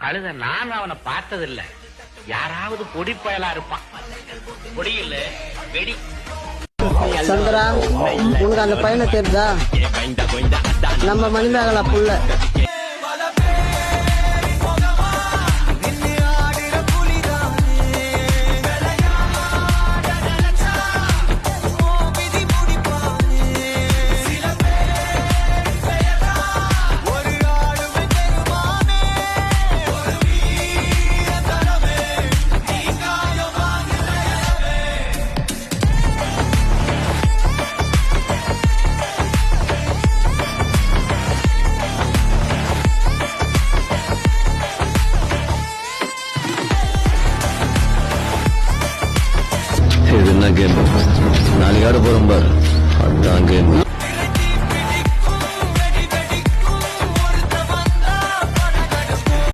கழுத நான் அவனை பார்த்ததில்ல. யாராவது பொடி பயலா இருப்பான். பொடியில் வெடி. சந்திரா, உனக்கு அந்த பையனை தெரியுதா? நம்ம மணிமேகலா புள்ள. இது என்ன கேம்? நாளைக்கு ஆட போறோம் பார், அதான் கேம்.